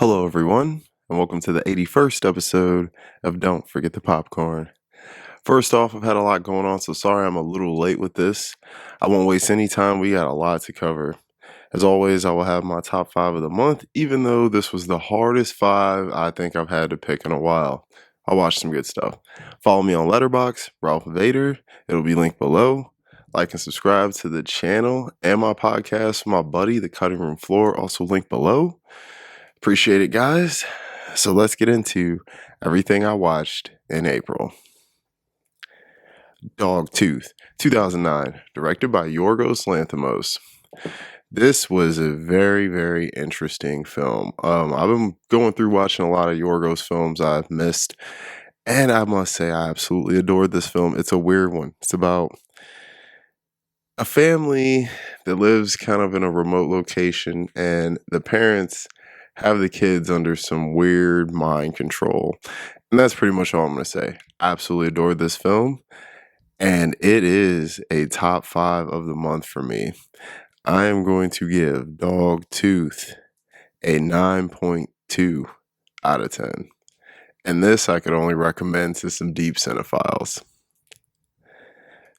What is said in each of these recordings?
Hello, everyone, and welcome to the 81st episode of Don't Forget the Popcorn. First off, I've had a lot going on, so sorry I'm a little late with this. I won't waste any time, we got a lot to cover. As always, I will have my top 5 of the month, even though this was the hardest 5 I think I've had to pick in a while. I watched some good stuff. Follow me on Letterboxd, Ralph Vader. It'll be linked below. Like and subscribe to the channel and my podcast, my buddy, The Cutting Room Floor, also linked below. Appreciate it, guys. So let's get into everything I watched in April. Dogtooth, 2009, directed by Yorgos Lanthimos. This was a very, very interesting film. I've been going through watching a lot of Yorgos films I've missed, and I must say I absolutely adored this film. It's a weird one. It's about a family that lives kind of in a remote location, and the parents have the kids under some weird mind control. And that's pretty much all I'm going to say. I absolutely adored this film, and it is a top 5 of the month for me. I am going to give Dogtooth a 9.2 out of 10. And this I could only recommend to some deep cinephiles.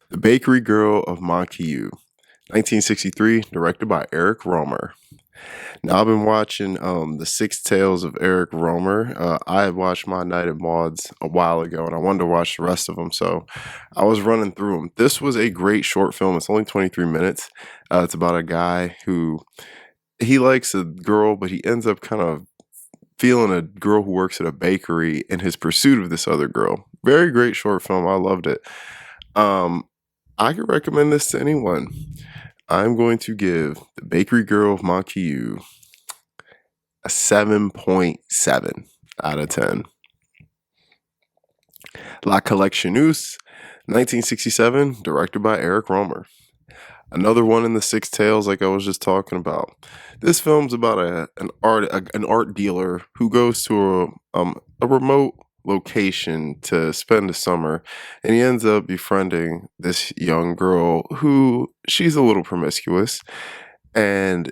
The Bakery Girl of Mankiw, 1963, directed by Eric Romer. Now I've been watching The Six Tales of Eric Romer. I had watched My Night at Maud's a while ago, and I wanted to watch the rest of them, so I was running through them. This was a great short film. It's only 23 minutes. It's about a guy who he likes a girl, but he ends up kind of feeling a girl who works at a bakery in his pursuit of this other girl. Very great short film. I loved it. I could recommend this to anyone. I'm going to give The Bakery Girl of Mankiw a 7.7 out of 10. La Collectionneuse, 1967, directed by Eric Romer. Another one in the Six Tales, like I was just talking about. This film's about an art dealer who goes to a remote location to spend the summer, and he ends up befriending this young girl who she's a little promiscuous, and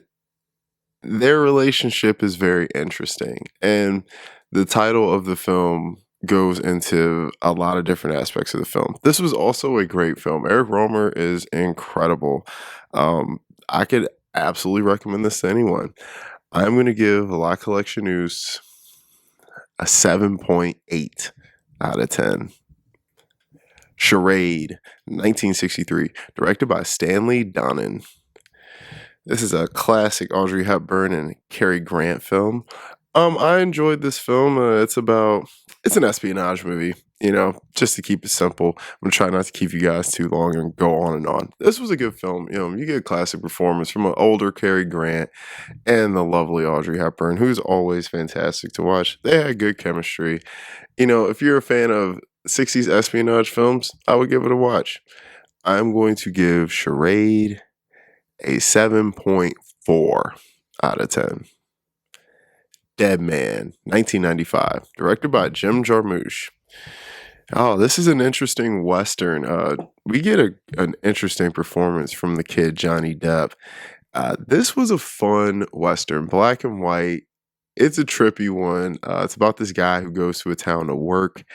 their relationship is very interesting. And the title of the film goes into a lot of different aspects of the film. This was also a great film. Eric Romer is incredible. I could absolutely recommend this to anyone. I'm going to give La Collectionneuse a 7.8 out of 10. Charade, 1963, directed by Stanley Donen. This is a classic Audrey Hepburn and Cary Grant film. I enjoyed this film. It's an espionage movie, just to keep it simple. I'm gonna try not to keep you guys too long and go on and on. This was a good film. You get a classic performance from an older Cary Grant and the lovely Audrey Hepburn, who's always fantastic to watch. They had good chemistry. If you're a fan of 60s espionage films, I would give it a watch. I'm going to give Charade a 7.4 out of 10. Dead Man, 1995, directed by Jim Jarmusch. Oh, this is an interesting Western. We get an interesting performance from the kid Johnny Depp. This was a fun Western, black and white. It's a trippy one. It's about this guy who goes to a town to work,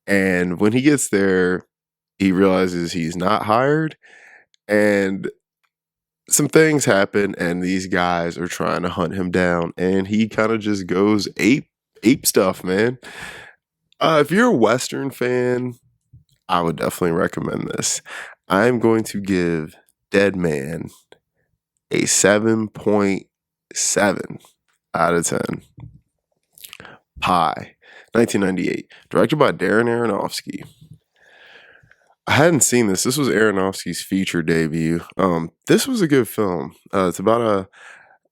and when he gets there, he realizes he's not hired, and some things happen, and these guys are trying to hunt him down, and he kind of just goes ape stuff, man. If you're a Western fan, I would definitely recommend this. I'm going to give Dead Man a 7.7 out of 10. Pi, 1998, directed by Darren Aronofsky. I hadn't seen this. This was Aronofsky's feature debut. This was a good film. It's about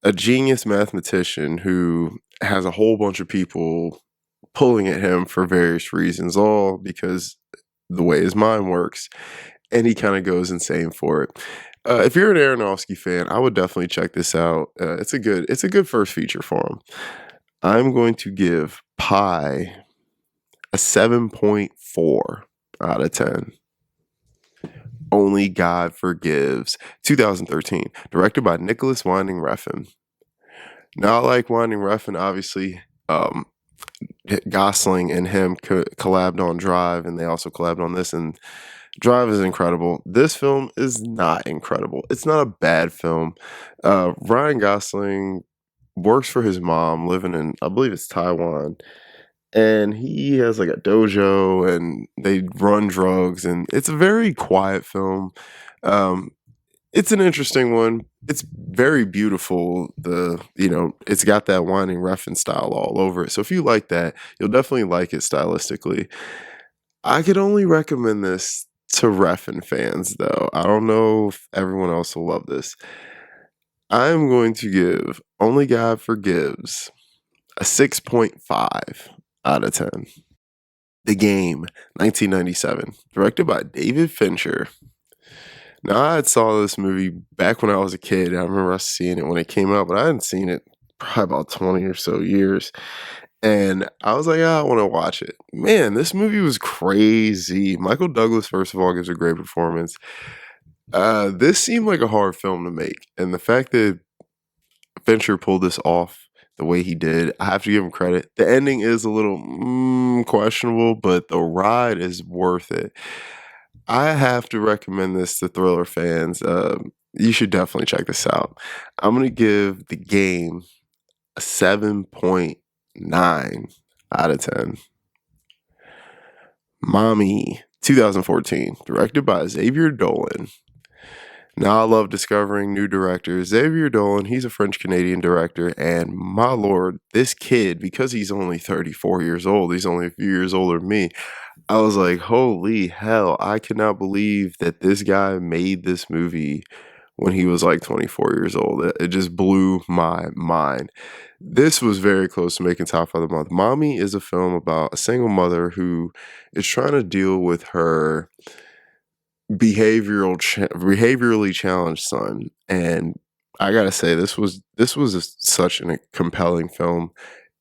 a genius mathematician who has a whole bunch of people pulling at him for various reasons, all because the way his mind works, and he kind of goes insane for it. If you're an Aronofsky fan, I would definitely check this out. It's a good first feature for him. I'm going to give Pi a 7.4 out of 10. Only God Forgives, 2013, directed by Nicholas Winding Refn. Now, I like Winding Refn, obviously. Gosling and him collabed on Drive, and they also collabed on this. And Drive is incredible. This film is not incredible. It's not a bad film. Ryan Gosling works for his mom, living in, I believe it's Taiwan, and he has like a dojo, and they run drugs, and it's a very quiet film. Um, it's an interesting one. It's very beautiful. It's got that Winding Refn style all over it. So if you like that, you'll definitely like it stylistically. I could only recommend this to Refn fans, though. I don't know if everyone else will love this. I'm going to give Only God Forgives a 6.5 out of 10. The Game, 1997, directed by David Fincher. Now, I had saw this movie back when I was a kid. I remember us seeing it when it came out, but I hadn't seen it probably about 20 or so years. And I was like, I want to watch it. Man, this movie was crazy. Michael Douglas, first of all, gives a great performance. This seemed like a hard film to make. And the fact that Fincher pulled this off the way he did, I have to give him credit. The ending is a little questionable, but the ride is worth it. I have to recommend this to thriller fans. You should definitely check this out. I'm going to give The Game a 7.9 out of 10. Mommy, 2014, directed by Xavier Dolan. Now, I love discovering new directors. Xavier Dolan, he's a French-Canadian director, and my lord, this kid, because he's only 34 years old, he's only a few years older than me, I was like, holy hell, I cannot believe that this guy made this movie when he was like 24 years old. It just blew my mind. This was very close to making top 5 of the month. Mommy is a film about a single mother who is trying to deal with her behaviorally challenged son, and I gotta say, such a compelling film.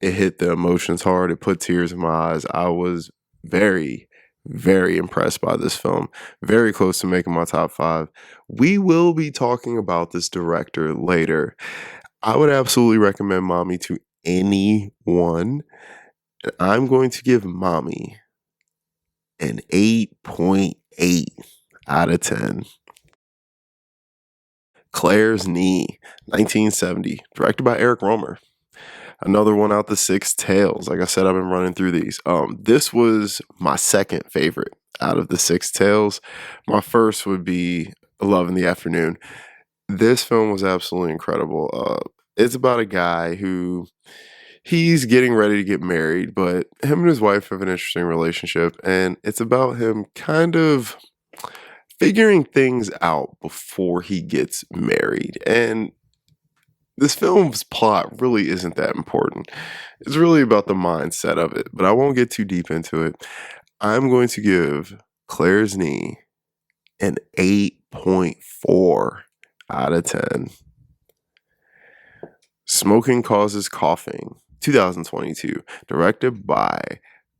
It hit the emotions hard. It put tears in my eyes. I was very, very impressed by this film. Very close to making my top 5. We will be talking about this director later. I would absolutely recommend Mommy to anyone. And I'm going to give Mommy an 8.8 out of 10. Claire's Knee, 1970, directed by Eric Romer. Another one out the Six Tales. Like I said, I've been running through these. This was my second favorite out of the Six Tales. My first would be Love in the Afternoon. This film was absolutely incredible. It's about a guy who he's getting ready to get married, but him and his wife have an interesting relationship, and it's about him kind of figuring things out before he gets married. And this film's plot really isn't that important. It's really about the mindset of it, but I won't get too deep into it. I'm going to give Claire's Knee an 8.4 out of 10. Smoking Causes Coughing, 2022, directed by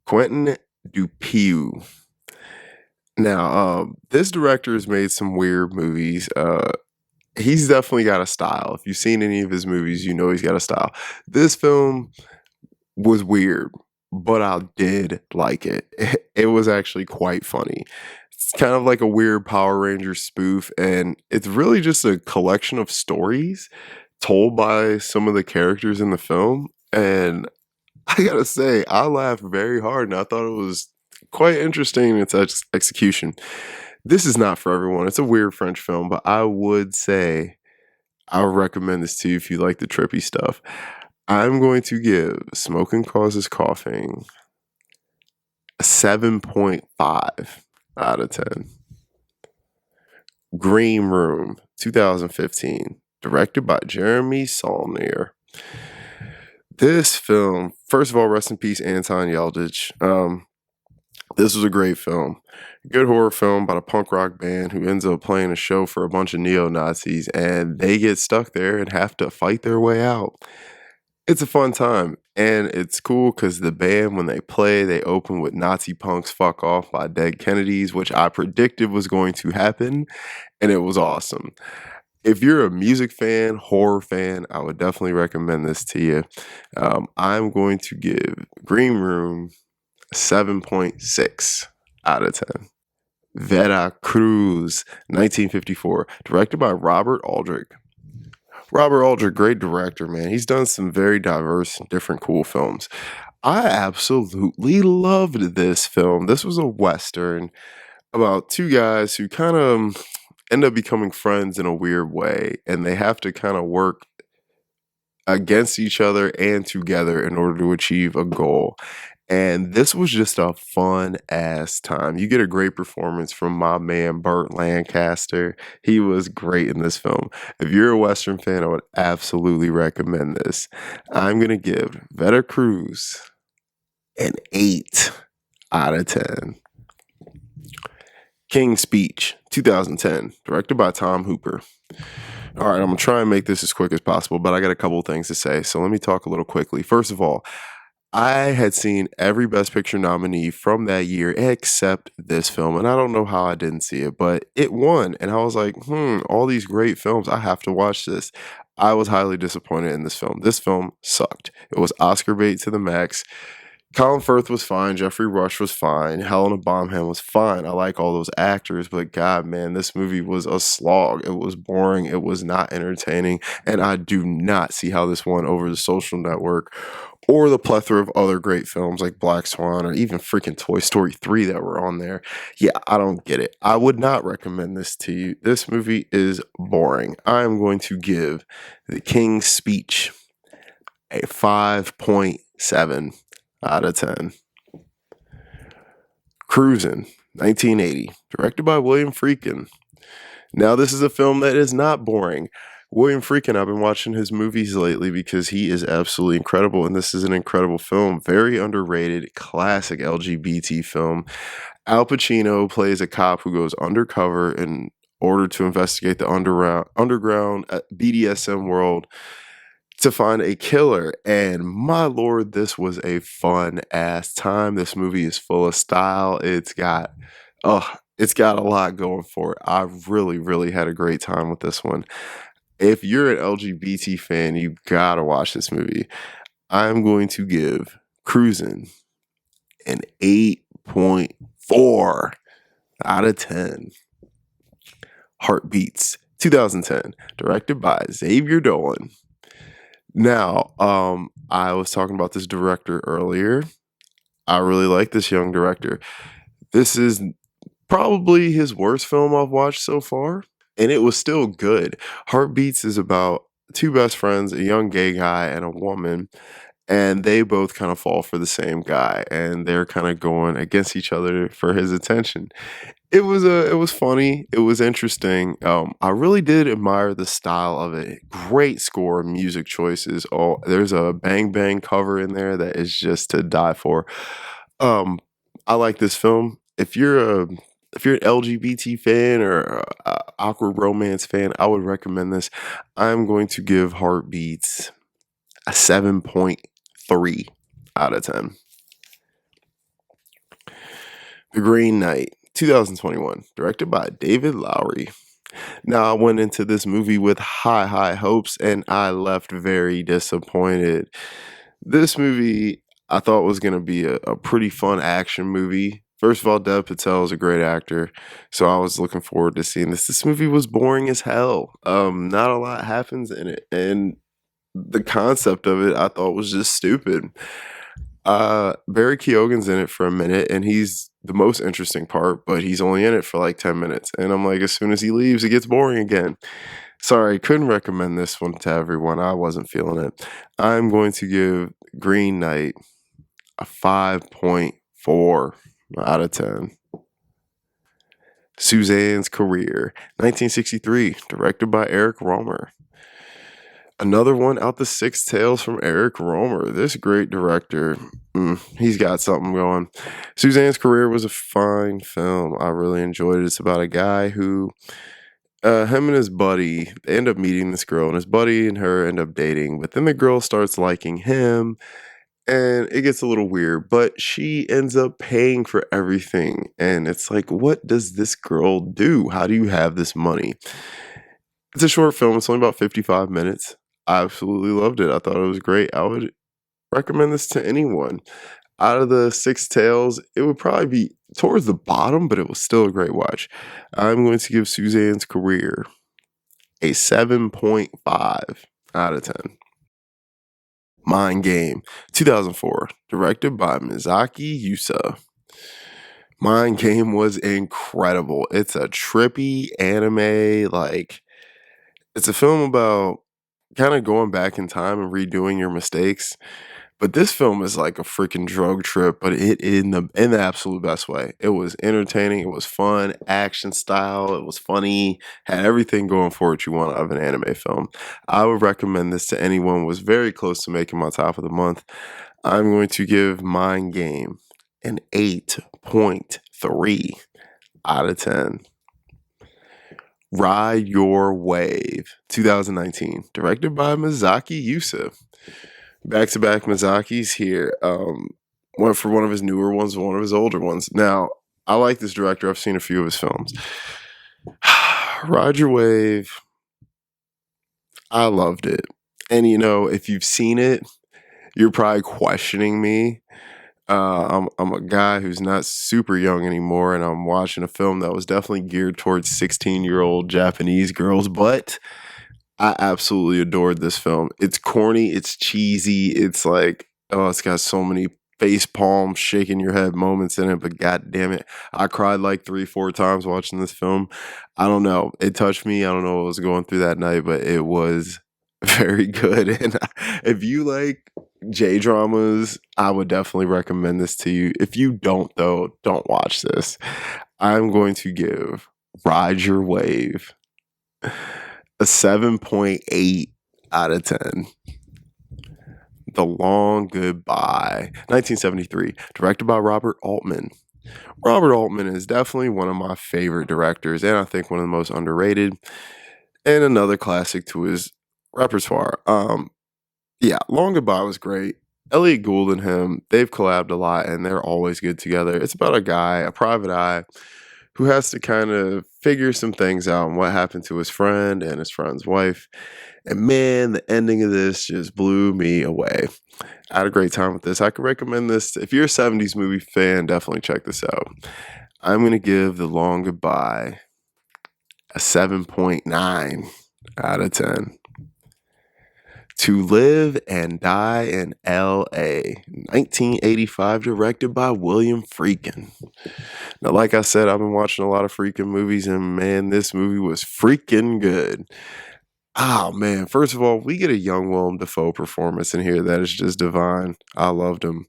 Quentin Dupieux. Now, this director has made some weird movies. He's definitely got a style. If you've seen any of his movies, you know he's got a style. This film was weird, but I did like it. It was actually quite funny. It's kind of like a weird Power Rangers spoof, and it's really just a collection of stories told by some of the characters in the film. And I gotta say, I laughed very hard, and I thought it was quite interesting in its execution. This is not for everyone. It's a weird French film, but I would say I would recommend this to you if you like the trippy stuff. I'm going to give Smoking Causes Coughing a 7.5 out of 10. Green Room, 2015, directed by Jeremy Saulnier. This film, first of all, rest in peace, Anton Yelchin. This was a great film. Good horror film about a punk rock band who ends up playing a show for a bunch of neo-Nazis, and they get stuck there and have to fight their way out. It's a fun time, and it's cool because the band, when they play, they open with Nazi Punks Fuck Off by Dead Kennedys, which I predicted was going to happen, and it was awesome. If you're a music fan, horror fan, I would definitely recommend this to you. I'm going to give Green Room a 7.6 out of 10. Vera Cruz, 1954, directed by Robert Aldrich. Robert Aldrich, great director, man. He's done some very diverse and different cool films. I absolutely loved this film. This was a Western about two guys who kind of end up becoming friends in a weird way, and they have to kind of work against each other and together in order to achieve a goal. And this was just a fun ass time. You get a great performance from my man Burt Lancaster. He was great in this film. If you're a Western fan, I would absolutely recommend this. I'm going to give Vera Cruz an 8 out of 10. King's Speech, 2010, directed by Tom Hooper. All right, I'm going to try and make this as quick as possible, but I got a couple things to say. So let me talk a little quickly. First of all, I had seen every Best Picture nominee from that year except this film, and I don't know how I didn't see it, but it won, and I was like, all these great films, I have to watch this. I was highly disappointed in this film. This film sucked. It was Oscar bait to the max. Colin Firth was fine. Jeffrey Rush was fine. Helena Bonham was fine. I like all those actors, but God, man, this movie was a slog. It was boring. It was not entertaining, and I do not see how this won over The Social Network or the plethora of other great films like Black Swan or even freaking Toy Story 3 that were on there. Yeah, I don't get it. I would not recommend this to you. This movie is boring. I am going to give The King's Speech a 5.7 out of 10. Cruisin', 1980, directed by William Friedkin. Now, this is a film that is not boring. William Friedkin, I've been watching his movies lately because he is absolutely incredible, and this is an incredible film. Very underrated, classic LGBT film. Al Pacino plays a cop who goes undercover in order to investigate the underground BDSM world to find a killer. And my lord, this was a fun ass time. This movie is full of style. It's got a lot going for it. I really, really had a great time with this one. If you're an LGBT fan, you gotta watch this movie. I'm going to give Cruisin' an 8.4 out of 10. Heartbeats, 2010, directed by Xavier Dolan. Now, I was talking about this director earlier. I really like this young director. This is probably his worst film I've watched so far, and it was still good. Heartbeats is about two best friends, a young gay guy and a woman, and they both kind of fall for the same guy, and they're kind of going against each other for his attention. It was funny. It was interesting. I really did admire the style of it. Great score, music choices. Oh, there's a Bang Bang cover in there that is just to die for. Um, I like this film. If you're an LGBT fan or awkward romance fan, I would recommend this. I'm going to give Heartbeats a 7.3 out of 10. The Green Knight, 2021, directed by David Lowery. Now, I went into this movie with high, high hopes, and I left very disappointed. This movie I thought was going to be a pretty fun action movie. First of all, Dev Patel is a great actor, so I was looking forward to seeing this. This movie was boring as hell. Not a lot happens in it, and the concept of it I thought was just stupid. Barry Keoghan's in it for a minute, and he's the most interesting part, but he's only in it for like 10 minutes. And I'm like, as soon as he leaves, it gets boring again. Sorry, couldn't recommend this one to everyone. I wasn't feeling it. I'm going to give Green Knight a 5.4 out of 10. Suzanne's Career, 1963, directed by Eric Rohmer. Another one out the six tails from Eric Rohmer. This great director, he's got something going. Suzanne's Career was a fine film. I really enjoyed it. It's about a guy who, him and his buddy, they end up meeting this girl, and his buddy and her end up dating. But then the girl starts liking him, and it gets a little weird. But she ends up paying for everything, and it's like, what does this girl do? How do you have this money? It's a short film, it's only about 55 minutes. I absolutely loved it. I thought it was great. I would recommend this to anyone. Out of the Six Tales, it would probably be towards the bottom, but it was still a great watch. I'm going to give Suzanne's Career a 7.5 out of 10. Mind Game, 2004, directed by Miyazaki Yusa. Mind Game was incredible. It's a trippy anime, like, it's a film about kind of going back in time and redoing your mistakes. But this film is like a freaking drug trip, but it in the absolute best way. It was entertaining, it was fun, action style, it was funny, had everything going for it you want out of an anime film. I would recommend this to anyone. Was very close to making my top of the month. I'm going to give Mind Game an 8.3 out of 10. Ride Your Wave, 2019, directed by Miyazaki Yusa. Back-to-back Miyazaki's here. One for one of his newer ones, one of his older ones. Now, I like this director. I've seen a few of his films. Ride Your Wave, I loved it. And you know, if you've seen it, you're probably questioning me. I'm a guy who's not super young anymore, and I'm watching a film that was definitely geared towards 16-year-old Japanese girls, but I absolutely adored this film. It's corny, it's cheesy, it's like, oh, it's got so many face palm shaking your head moments in it, but god damn it, I cried like 3, 4 times watching this film. I don't know. It touched me. I don't know what was going through that night, but it was very good. And if you like J dramas, I would definitely recommend this to you. If you don't, though, don't watch this. I'm going to give Ride Your Wave a 7.8 out of 10. The Long Goodbye, 1973, directed by Robert Altman. Robert Altman is definitely one of my favorite directors, and I think one of the most underrated, and another classic to his repertoire. Yeah, Long Goodbye was great. Elliot Gould and him, they've collabed a lot, and they're always good together. It's about a guy, a private eye, who has to kind of figure some things out and what happened to his friend and his friend's wife. And man, the ending of this just blew me away. I had a great time with this. I could recommend this. If you're a 70s movie fan, definitely check this out. I'm going to give The Long Goodbye a 7.9 out of 10. To Live and Die in L.A., 1985, directed by William Friedkin. Now, like I said, I've been watching a lot of Friedkin movies, and man, this movie was freaking good. Oh man, first of all, we get a young Willem Dafoe performance in here that is just divine. I loved him.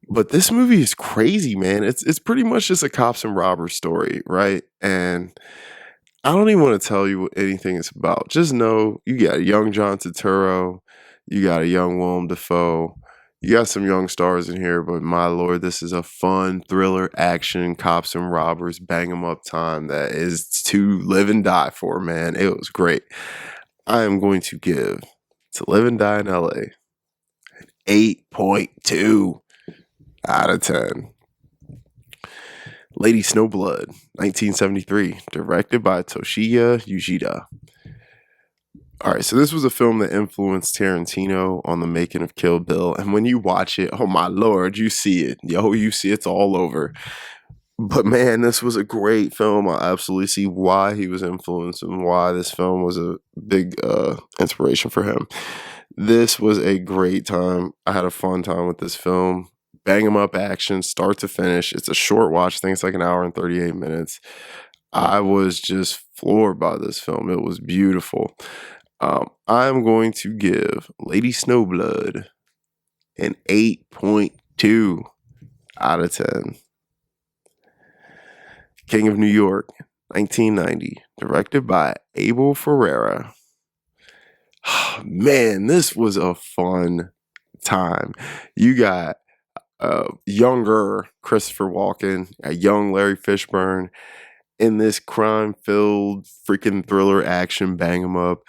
But this movie is crazy, man. It's pretty much just a cops and robbers story, right? And I don't even want to tell you what anything it's about. Just know you got a young John Turturro, you got a young Willem Dafoe, you got some young stars in here, but my lord, this is a fun thriller action cops and robbers bang 'em up time that is to live and die for, man. It was great. I am going to give To Live and Die in LA 8.2 out of 10. Lady Snowblood, 1973, directed by Toshiya Uchida. All right, so this was a film that influenced Tarantino on the making of Kill Bill, and when you watch it, oh my lord, you see it. Yo, you see it's all over. But man, this was a great film. I absolutely see why he was influenced and why this film was a big inspiration for him. This was a great time. I had a fun time with this film. Bang 'em up action, start to finish. It's a short watch. I think it's like an hour and 38 minutes. I was just floored by this film. It was beautiful. I'm going to give Lady Snowblood an 8.2 out of 10. King of New York, 1990, directed by Abel Ferrara. Man, this was a fun time. You got a younger Christopher Walken, a young Larry Fishburne in this crime-filled freaking thriller action bang 'em up.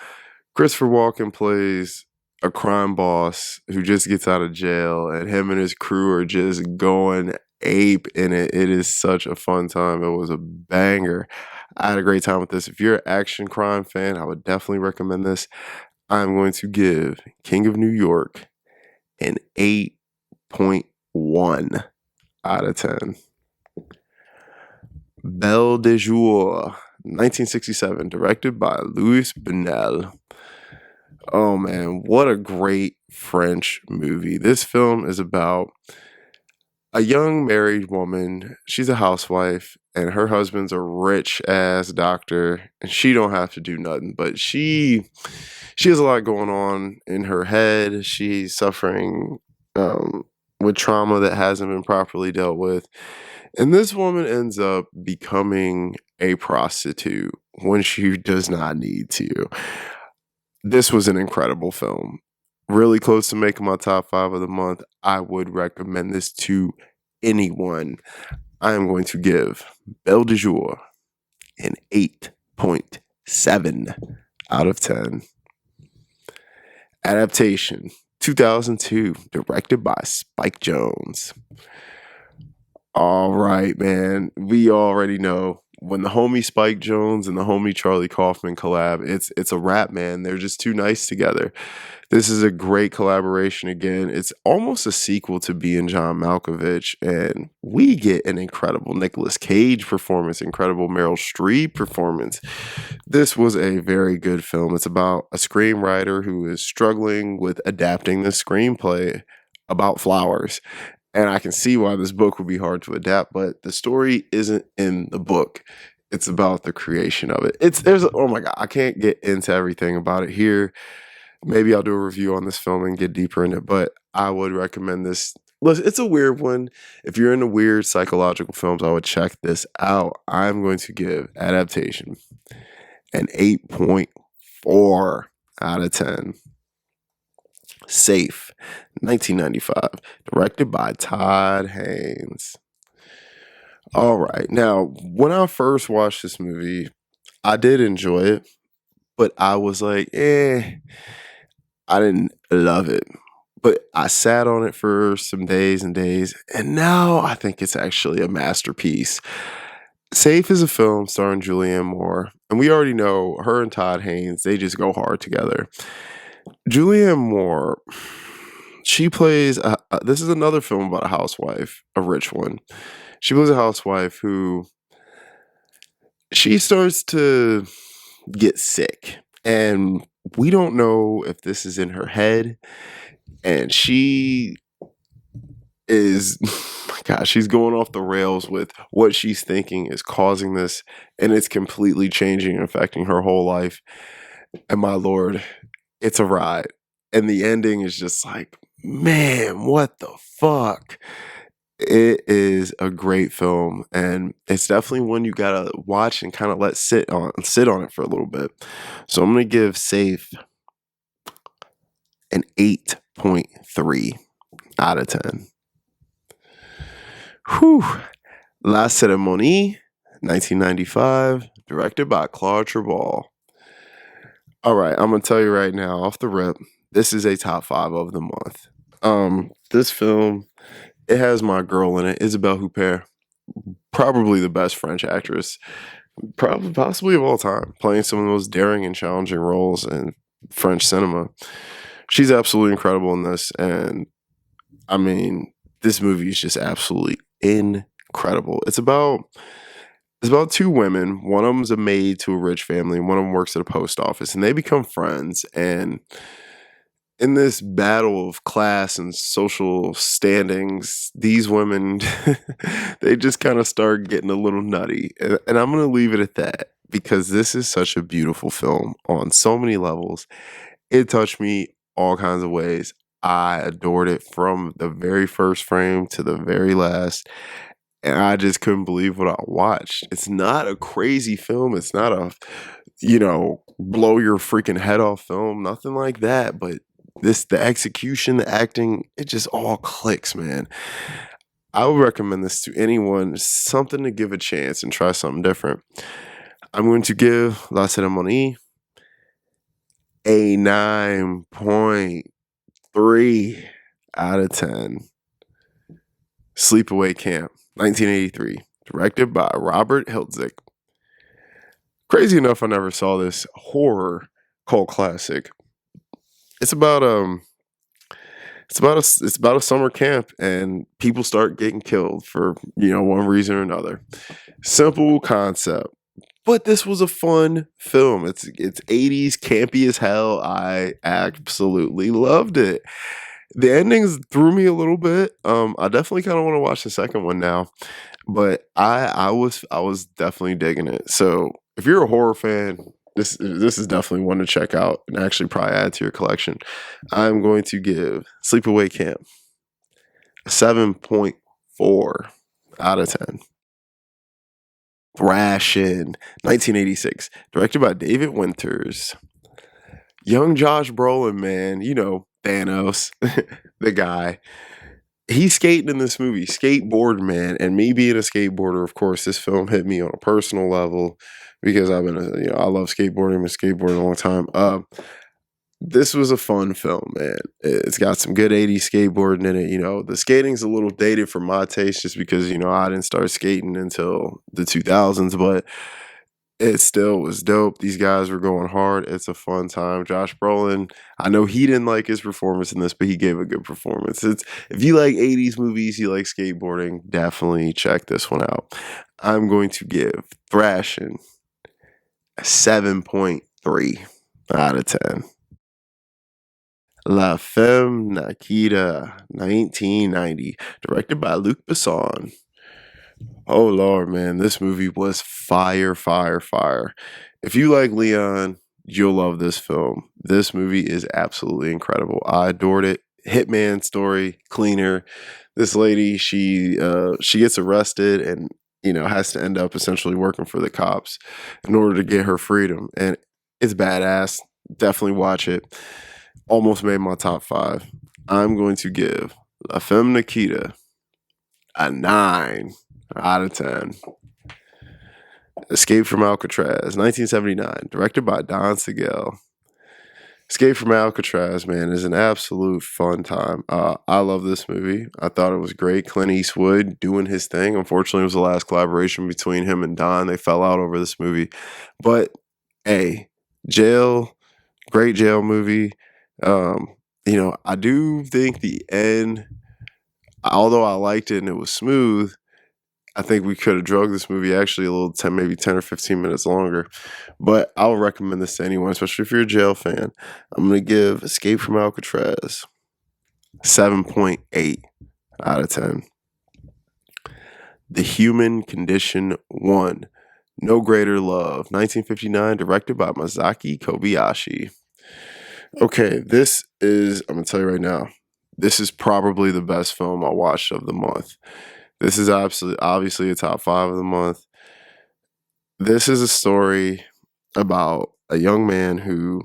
Christopher Walken plays a crime boss who just gets out of jail, and him and his crew are just going ape in it. It is such a fun time. It was a banger. I had a great time with this. If you're an action crime fan, I would definitely recommend this. I'm going to give King of New York an 8.1 out of 10. Belle de Jour, 1967, directed by Louis Buñuel. Oh man, what a great French movie. This film is about a young married woman. She's a housewife and her husband's a rich ass doctor and she don't have to do nothing, but she has a lot going on in her head. She's suffering um, with trauma that hasn't been properly dealt with. And this woman ends up becoming a prostitute when she does not need to. This was an incredible film. Really close to making my top 5 of the month. I would recommend this to anyone. I am going to give Belle de Jour an 8.7 out of 10. Adaptation, 2002, directed by Spike Jonze. All right, man. We already know when the homie Spike Jonze and the homie Charlie Kaufman collab, it's a wrap, man. They're just too nice together. This is a great collaboration again. It's almost a sequel to Being John Malkovich, and we get an incredible Nicolas Cage performance, incredible Meryl Streep performance. This was a very good film. It's about a screenwriter who is struggling with adapting the screenplay about flowers. And I can see why this book would be hard to adapt, but the story isn't in the book. It's about the creation of it. Oh my God, I can't get into everything about it here. Maybe I'll do a review on this film and get deeper in it, but I would recommend this. Listen, it's a weird one. If you're into weird psychological films, I would check this out. I'm going to give Adaptation an 8.4 out of 10. Safe, 1995, directed by Todd Haynes. All right. Now, when I first watched this movie, I did enjoy it, but I was like, I didn't love it. But I sat on it for some days and days, and now I think it's actually a masterpiece. Safe is a film starring Julianne Moore, and we already know her and Todd Haynes, they just go hard together. Julianne Moore, she plays, this is another film about a housewife, a rich one. She plays a housewife who, she starts to get sick, and we don't know if this is in her head, and she is, my gosh, she's going off the rails with what she's thinking is causing this, and it's completely changing and affecting her whole life. And my lord, it's a ride. And the ending is just like, man, what the fuck? It is a great film, and it's definitely one you gotta watch and kind of let sit on it for a little bit. So I'm gonna give Safe an 8.3 out of 10. Whew. La Cérémonie, 1995, directed by Claude Treball. All right, I'm gonna tell you right now, off the rip, this is a top 5 of the month. This film, it has my girl in it, Isabelle Huppert, probably the best French actress, probably possibly of all time, playing some of the most daring and challenging roles in French cinema. She's absolutely incredible in this, and I mean, this movie is just absolutely incredible. It's about 2 women. One of them's a maid to a rich family, and one of them works at a post office, and they become friends. And in this battle of class and social standings, these women, they just kind of start getting a little nutty. And I'm going to leave it at that because this is such a beautiful film on so many levels. It touched me all kinds of ways. I adored it from the very first frame to the very last. And I just couldn't believe what I watched. It's not a crazy film. It's not a, blow your freaking head off film. Nothing like that. But the execution, the acting, it just all clicks, man. I would recommend this to anyone, something to give a chance and try something different. I'm going to give La Cérémonie a 9.3 out of 10. Sleepaway Camp, 1983, directed by Robert Hiltzik. Crazy enough, I never saw this horror cult classic. It's about it's about a summer camp and people start getting killed for, one reason or another. Simple concept. But this was a fun film. It's 80s campy as hell. I absolutely loved it. The endings threw me a little bit. I definitely kind of want to watch the second one now, but I was definitely digging it. So if you're a horror fan, this is definitely one to check out and actually probably add to your collection. I'm going to give Sleepaway Camp a 7.4 out of 10. Thrashin', 1986, directed by David Winters. Young Josh Brolin, man, Thanos, the guy. He's skating in this movie, skateboard man, and me being a skateboarder, of course, this film hit me on a personal level because I love skateboarding. I've been skateboarding a long time. This was a fun film, man. It's got some good 80s skateboarding in it. The skating's a little dated for my taste just because, I didn't start skating until the 2000s, but it still was dope. These guys were going hard. It's a fun time. Josh Brolin, I know he didn't like his performance in this, but he gave a good performance. If you like 80s movies, you like skateboarding, definitely check this one out. I'm going to give Thrashin' a 7.3 out of 10. La Femme Nikita, 1990, directed by Luc Besson. Oh Lord, man, this movie was fire, fire, fire. If you like Leon, you'll love this film. This movie is absolutely incredible. I adored it. Hitman story, cleaner. This lady, she gets arrested and has to end up essentially working for the cops in order to get her freedom. And it's badass. Definitely watch it. Almost made my top 5. I'm going to give La Femme Nikita a 9 out of 10. Escape from Alcatraz, 1979, directed by Don Siegel. Escape from Alcatraz, man, is an absolute fun time. I love this movie. I thought it was great. Clint Eastwood doing his thing. Unfortunately, it was the last collaboration between him and Don. They fell out over this movie. But, hey, Jail, great jail movie. I do think the end, although I liked it and it was smooth, I think we could have drugged this movie actually a little 10, maybe 10 or 15 minutes longer. But I'll recommend this to anyone, especially if you're a jail fan. I'm going to give Escape from Alcatraz 7.8 out of 10. The Human Condition 1, No Greater Love, 1959, directed by Masaki Kobayashi. Okay, I'm going to tell you right now, this is probably the best film I watched of the month. This is obviously a top 5 of the month. This is a story about a young man who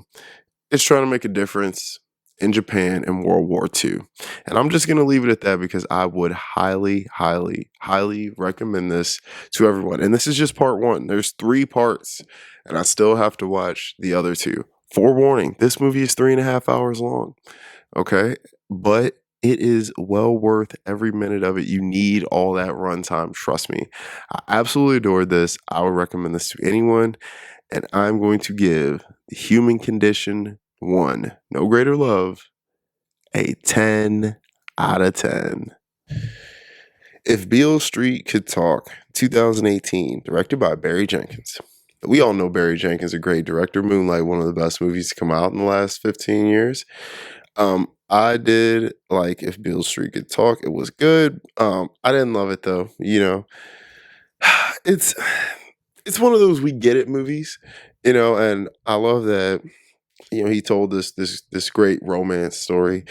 is trying to make a difference in Japan in World War II. And I'm just going to leave it at that because I would highly, highly, highly recommend this to everyone. And this is just part 1. There's 3 parts, and I still have to watch the other 2. Forewarning, this movie is 3.5 hours long. Okay? But it is well worth every minute of it. You need all that runtime. Trust me. I absolutely adored this. I would recommend this to anyone. And I'm going to give The Human Condition 1, No Greater Love, a 10 out of 10. If Beale Street Could Talk, 2018, directed by Barry Jenkins. We all know Barry Jenkins, a great director. Moonlight, one of the best movies to come out in the last 15 years. I did like If Beale Street Could Talk. It was good. I didn't love it though. It's one of those we get it movies, and I love that. He told this great romance story,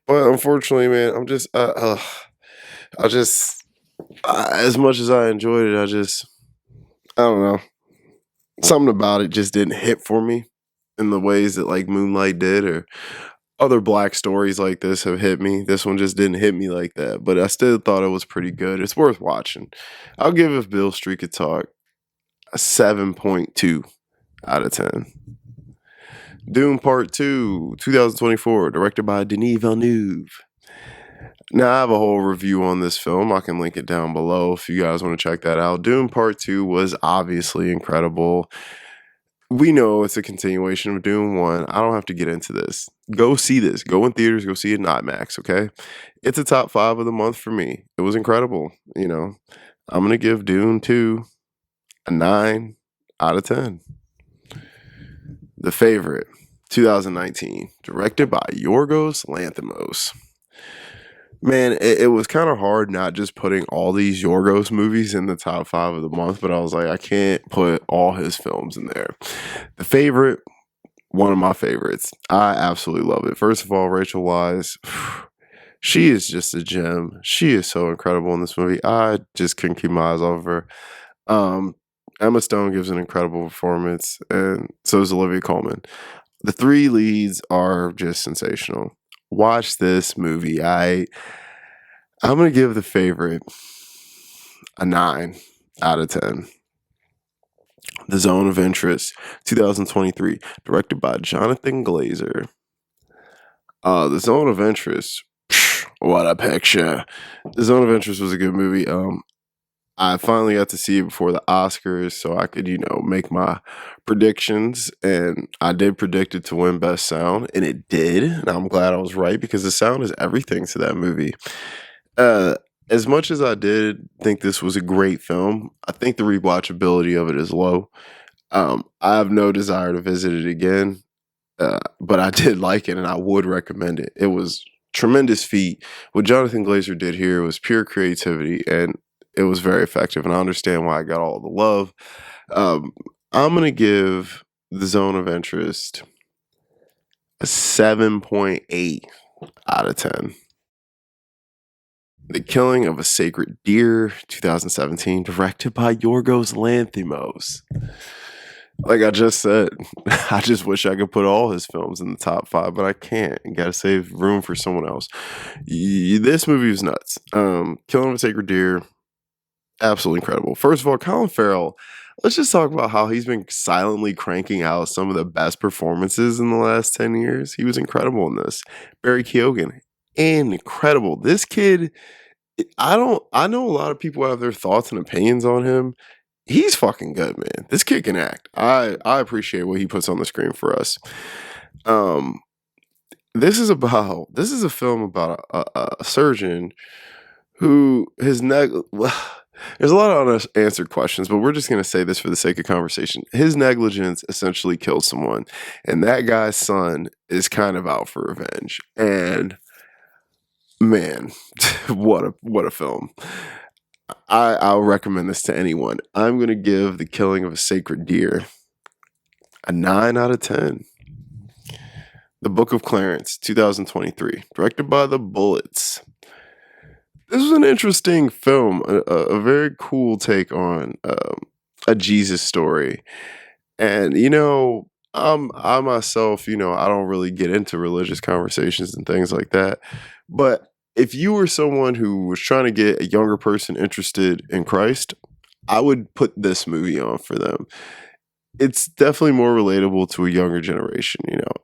but unfortunately, man, as much as I enjoyed it, I don't know, something about it just didn't hit for me in the ways that like Moonlight did, or other black stories like this have hit me. This one just didn't hit me like that, but I still thought it was pretty good. It's worth watching. I'll give If Beale Street Could Talk a 7.2 out of 10. Dune Part 2, 2024, directed by Denis Villeneuve. Now, I have a whole review on this film. I can link it down below if you guys want to check that out. Dune Part 2 was obviously incredible. We know it's a continuation of Dune 1. I don't have to get into this. Go see this. Go in theaters, go see it in IMAX, okay? It's a top 5 of the month for me. It was incredible, you know? I'm gonna give Dune 2 a 9 out of 10. The Favorite, 2019, directed by Yorgos Lanthimos. Man, it was kind of hard not just putting all these Yorgos movies in the top 5 of the month, but I was like, I can't put all his films in there. The Favorite, one of my favorites. I absolutely love it. First of all, Rachel Weisz, she is just a gem. She is so incredible in this movie. I just couldn't keep my eyes off of her. Um, Emma Stone gives an incredible performance, and so does Olivia Colman. The three leads are just sensational. Watch this movie. I'm gonna give The Favorite a 9 out of 10. The Zone of Interest, 2023, directed by Jonathan Glazer. The Zone of Interest, what a picture. The Zone of Interest was a good movie. I finally got to see it before the Oscars so I could, make my predictions. And I did predict it to win Best Sound, and it did. And I'm glad I was right because the sound is everything to that movie. Uh, as much as I did think this was a great film, I think the rewatchability of it is low. I have no desire to visit it again, but I did like it and I would recommend it. It was tremendous feat. What Jonathan Glazer did here was pure creativity and it was very effective. And I understand why I got all the love. Um, I'm going to give The Zone of Interest a 7.8 out of 10. The Killing of a Sacred Deer, 2017, directed by Yorgos Lanthimos. Like I just said, I just wish I could put all his films in the top 5, but I can't. You gotta save room for someone else. This movie was nuts. Killing of a Sacred Deer, absolutely incredible. First of all, Colin Farrell, let's just talk about how he's been silently cranking out some of the best performances in the last 10 years. He was incredible in this. Barry Keoghan, incredible. This kid, I know a lot of people have their thoughts and opinions on him. He's fucking good, man. This kid can act. I appreciate what he puts on the screen for us. Um, this is a film about a surgeon who there's a lot of unanswered questions, but we're just gonna say this for the sake of conversation. His negligence essentially killed someone, and that guy's son is kind of out for revenge. And man, what a film. I'll recommend this to anyone. I'm gonna give The Killing of a Sacred Deer a 9 out of 10. The Book of Clarence, 2023, directed by The Bullets. This was an interesting film, a very cool take on a Jesus story. And I myself, I don't really get into religious conversations and things like that. But if you were someone who was trying to get a younger person interested in Christ, I would put this movie on for them. It's definitely more relatable to a younger generation.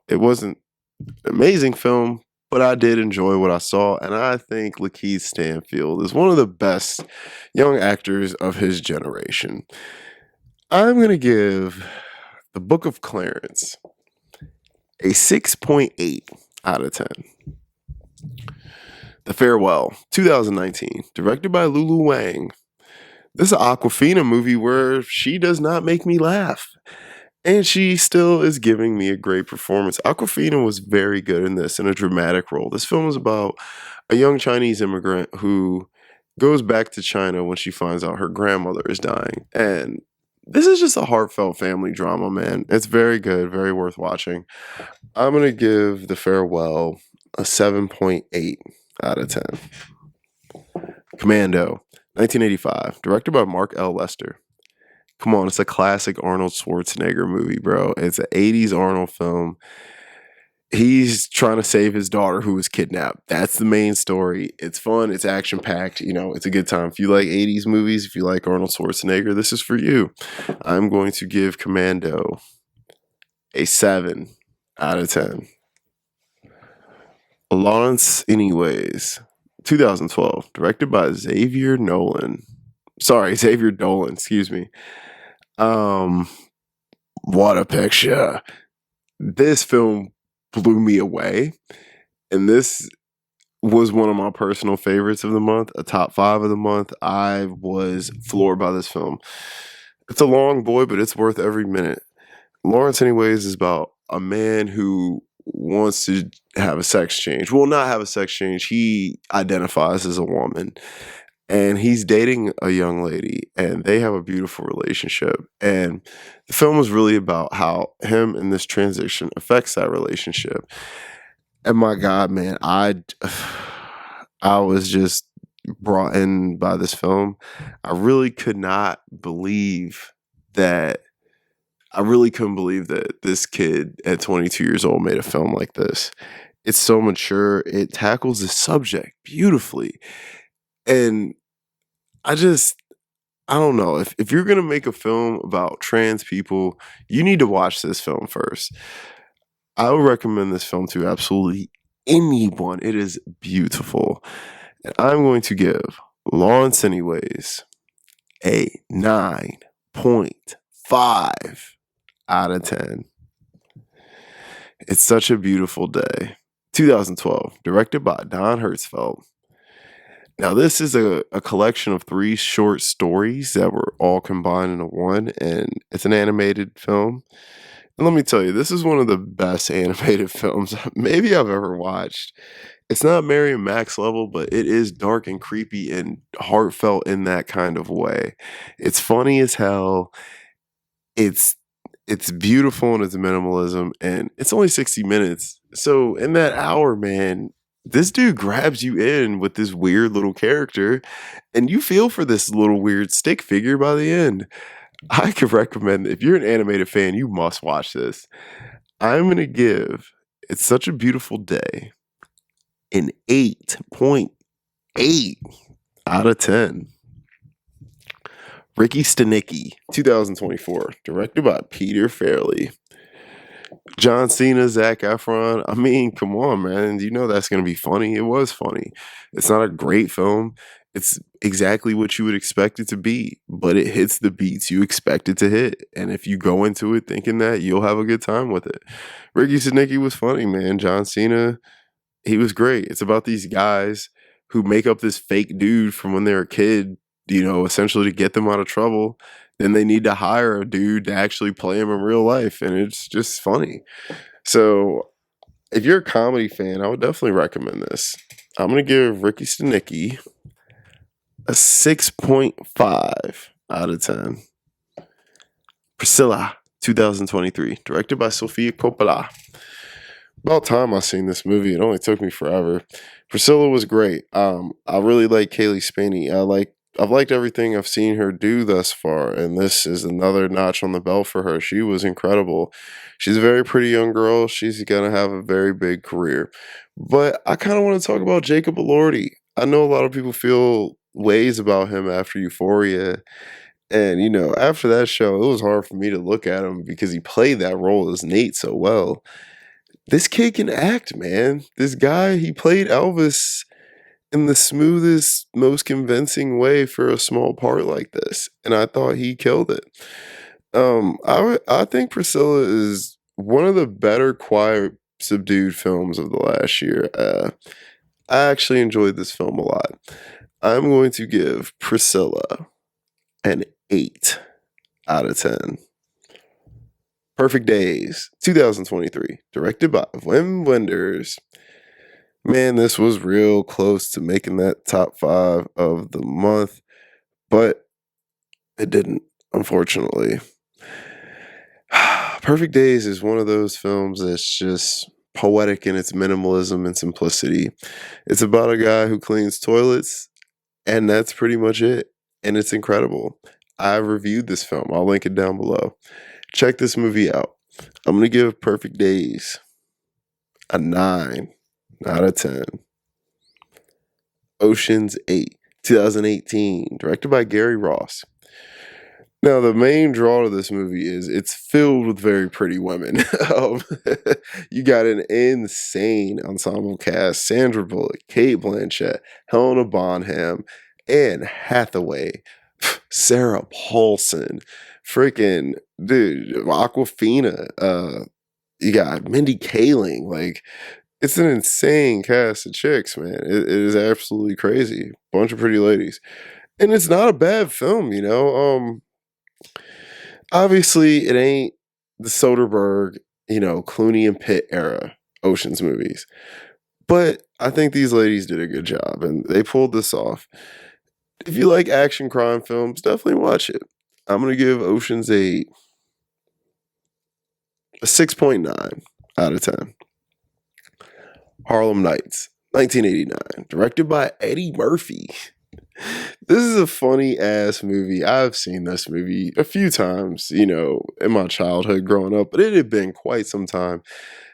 It wasn't an amazing film, but I did enjoy what I saw, and I think Lakeith Stanfield is one of the best young actors of his generation. I'm gonna give The Book of Clarence a 6.8 out of 10. The Farewell, 2019, directed by Lulu Wang. This is an Awkwafina movie where she does not make me laugh. And she still is giving me a great performance. Awkwafina was very good in this, in a dramatic role. This film is about a young Chinese immigrant who goes back to China when she finds out her grandmother is dying. And this is just a heartfelt family drama, man. It's very good, very worth watching. I'm going to give The Farewell a 7.8 out of 10. Commando, 1985, directed by Mark L. Lester. Come on, it's a classic Arnold Schwarzenegger movie, bro. It's an 80s Arnold film. He's trying to save his daughter who was kidnapped. That's the main story. It's fun. It's action packed. It's a good time. If you like 80s movies, if you like Arnold Schwarzenegger, this is for you. I'm going to give Commando a 7 out of 10. Lawrence Anyways, 2012, directed by Xavier Dolan, excuse me. Um, What a picture. This film blew me away. And this was one of my personal favorites of the month, a top 5 of the month. I was floored by this film. It's a long boy, but it's worth every minute. Lawrence Anyways is about a man who wants to have a sex change. Well, not have a sex change. He identifies as a woman and he's dating a young lady and they have a beautiful relationship. And the film was really about how him and this transition affects that relationship. And my God, man, I was just brought in by this film. I really could not believe that I really couldn't believe that this kid at 22 years old made a film like this. It's so mature. It tackles the subject beautifully. And I just I don't know. If you're gonna make a film about trans people, you need to watch this film first. I would recommend this film to absolutely anyone. It is beautiful. And I'm going to give Lawrence Anyways a 9.5 out of 10. It's such a beautiful day. 2012, directed by Don Hertzfeldt. Now, this is a collection of 3 short stories that were all combined into one, and it's an animated film. And let me tell you, this is one of the best animated films maybe I've ever watched. It's not Mary and Max level, but it is dark and creepy and heartfelt in that kind of way. It's funny as hell. It's it's beautiful in its minimalism, and it's only 60 minutes. So in that hour, man, this dude grabs you in with this weird little character, and you feel for this little weird stick figure by the end. I could recommend if you're an animated fan, you must watch this. I'm gonna give It's Such a Beautiful Day an 8.8 out of 10. Ricky Stenicki, 2024, directed by Peter Farrelly. John Cena, Zac Efron. I mean, come on, man. You know that's going to be funny. It was funny. It's not a great film. It's exactly what you would expect it to be, but it hits the beats you expect it to hit. And if you go into it thinking that, you'll have a good time with it. Ricky Stenicki was funny, man. John Cena, he was great. It's about these guys who make up this fake dude from when they were a kid, essentially to get them out of trouble. Then they need to hire a dude to actually play him in real life, and it's just funny. So, if you're a comedy fan, I would definitely recommend this. I'm gonna give Ricky Stenicki a 6.5 out of 10. Priscilla, 2023, directed by Sofia Coppola. About time I seen this movie. It only took me forever. Priscilla was great. I really like Kaylee Spaney. I've liked everything I've seen her do thus far, and this is another notch on the belt for her. She was incredible. She's a very pretty young girl. She's gonna have a very big career. But I kind of want to talk about Jacob Elordi. I know a lot of people feel ways about him after Euphoria. And after that show, it was hard for me to look at him because he played that role as Nate so well. This kid can act, man. This guy, he played Elvis in the smoothest, most convincing way for a small part like this, and I thought he killed it. I think Priscilla is one of the better, quiet, subdued films of the last year. I actually enjoyed this film a lot. I'm going to give Priscilla an 8 out of 10. Perfect Days, 2023, directed by Wim Wenders. Man, this was real close to making that top 5 of the month, but it didn't, unfortunately. Perfect Days is one of those films that's just poetic in its minimalism and simplicity. It's about a guy who cleans toilets, and that's pretty much it. And it's incredible. I reviewed this film. I'll link it down below. Check this movie out. I'm going to give Perfect Days a 9 out of 10. Ocean's 8, 2018, directed by Gary Ross. Now, the main draw to this movie is it's filled with very pretty women. You got an insane ensemble cast: Sandra Bullock, Cate Blanchett, Helena Bonham, Anne Hathaway, Sarah Paulson, Freaking dude, Aquafina. You got Mindy Kaling. Like, it's an insane cast of chicks, man. It is absolutely crazy. Bunch of pretty ladies, and it's not a bad film. Obviously, it ain't the Soderbergh, Clooney and Pitt era Ocean's movies, but I think these ladies did a good job, and they pulled this off. If you like action crime films, definitely watch it. I'm gonna give Ocean's a 6.9 out of 10. Harlem Nights, 1989, directed by Eddie Murphy. This is a funny ass movie. I've seen this movie a few times, in my childhood growing up, but it had been quite some time.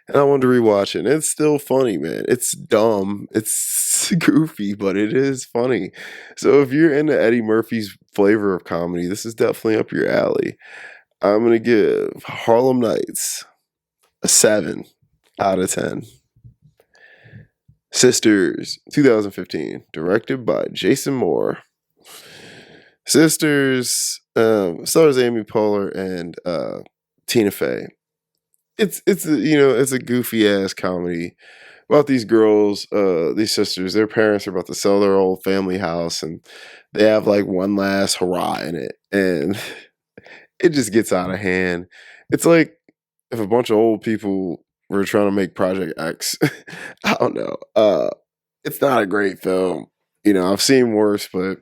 And I wanted to rewatch it. And it's still funny, man. It's dumb. It's goofy, but it is funny. So if you're into Eddie Murphy's flavor of comedy, this is definitely up your alley. I'm going to give Harlem Nights a 7 out of 10. Sisters, 2015, directed by Jason Moore. Sisters stars Amy Poehler and Tina Fey. It's a goofy ass comedy about these girls, these sisters. Their parents are about to sell their old family house, and they have like one last hurrah in it, and it just gets out of hand. It's like if a bunch of old people were trying to make Project X. I don't know. It's not a great film. I've seen worse, but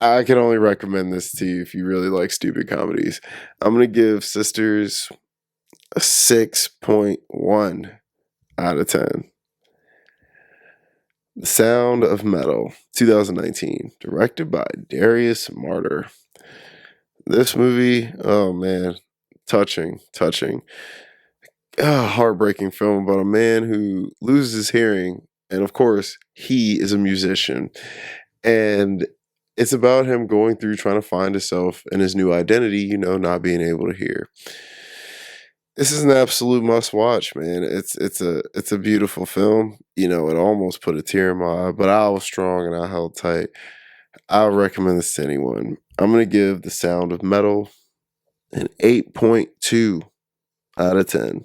I can only recommend this to you if you really like stupid comedies. I'm gonna give Sisters a 6.1 out of 10. The Sound of Metal, 2019, directed by Darius Martyr. This movie, oh man, touching. Heartbreaking film about a man who loses his hearing, and of course, he is a musician. And it's about him going through trying to find himself and his new identity, not being able to hear. This is an absolute must watch, man. It's a beautiful film. It almost put a tear in my eye, but I was strong and I held tight. I'll recommend this to anyone. I'm gonna give The Sound of Metal an 8.2 out of 10.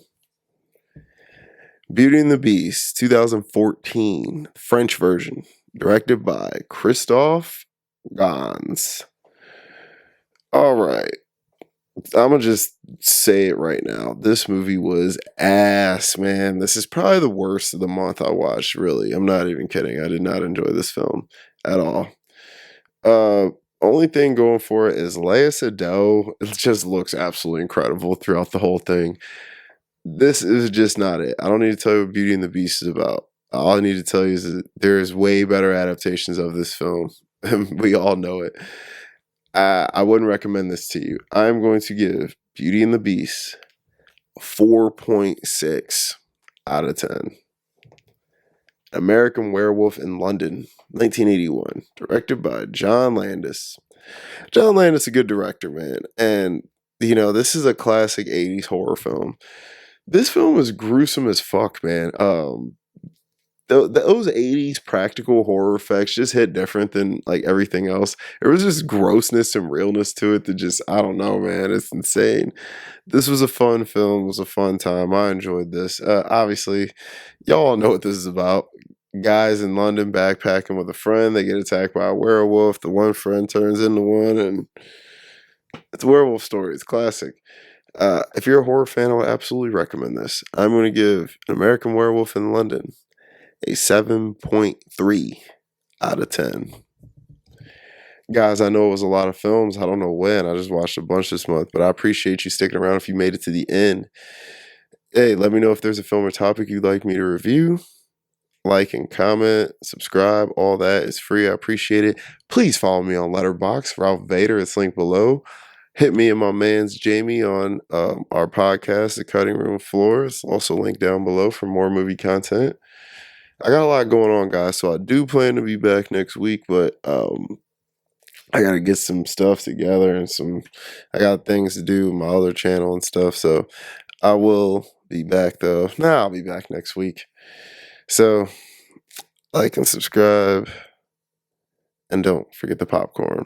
Beauty and the Beast, 2014, French version, directed by Christophe Gans. All right. I'm going to just say it right now. This movie was ass, man. This is probably the worst of the month I watched, really. I'm not even kidding. I did not enjoy this film at all. Only thing going for it is Léa Seydoux. It just looks absolutely incredible throughout the whole thing. This is just not it. I don't need to tell you what Beauty and the Beast is about. All I need to tell you is that there's way better adaptations of this film. We all know it. I wouldn't recommend this to you. I'm going to give Beauty and the Beast a 4.6 out of 10. American Werewolf in London, 1981, directed by John Landis. John Landis is a good director, man. And, this is a classic 80s horror film. This film is gruesome as fuck, man. Those 80s practical horror effects just hit different than like everything else. There was just grossness and realness to it that just, I don't know, man. It's insane. This was a fun film. It was a fun time. I enjoyed this. Obviously, y'all know what this is about. Guys in London backpacking with a friend. They get attacked by a werewolf. The one friend turns into one, and it's a werewolf story. It's classic. If you're a horror fan, I would absolutely recommend this. I'm going to give An American Werewolf in London a 7.3 out of 10. Guys, I know it was a lot of films. I don't know when. I just watched a bunch this month, but I appreciate you sticking around if you made it to the end. Hey, let me know if there's a film or topic you'd like me to review. Like and comment, subscribe, all that is free. I appreciate it. Please follow me on Letterboxd, Ralph Vader. It's linked below. Hit me and my man's Jamie on our podcast, The Cutting Room Floor. It's also linked down below for more movie content. I got a lot going on, guys, so I do plan to be back next week, but I got to get some stuff together and I got things to do with my other channel and stuff, so I will be back, though. I'll be back next week. So, like and subscribe, and don't forget the popcorn.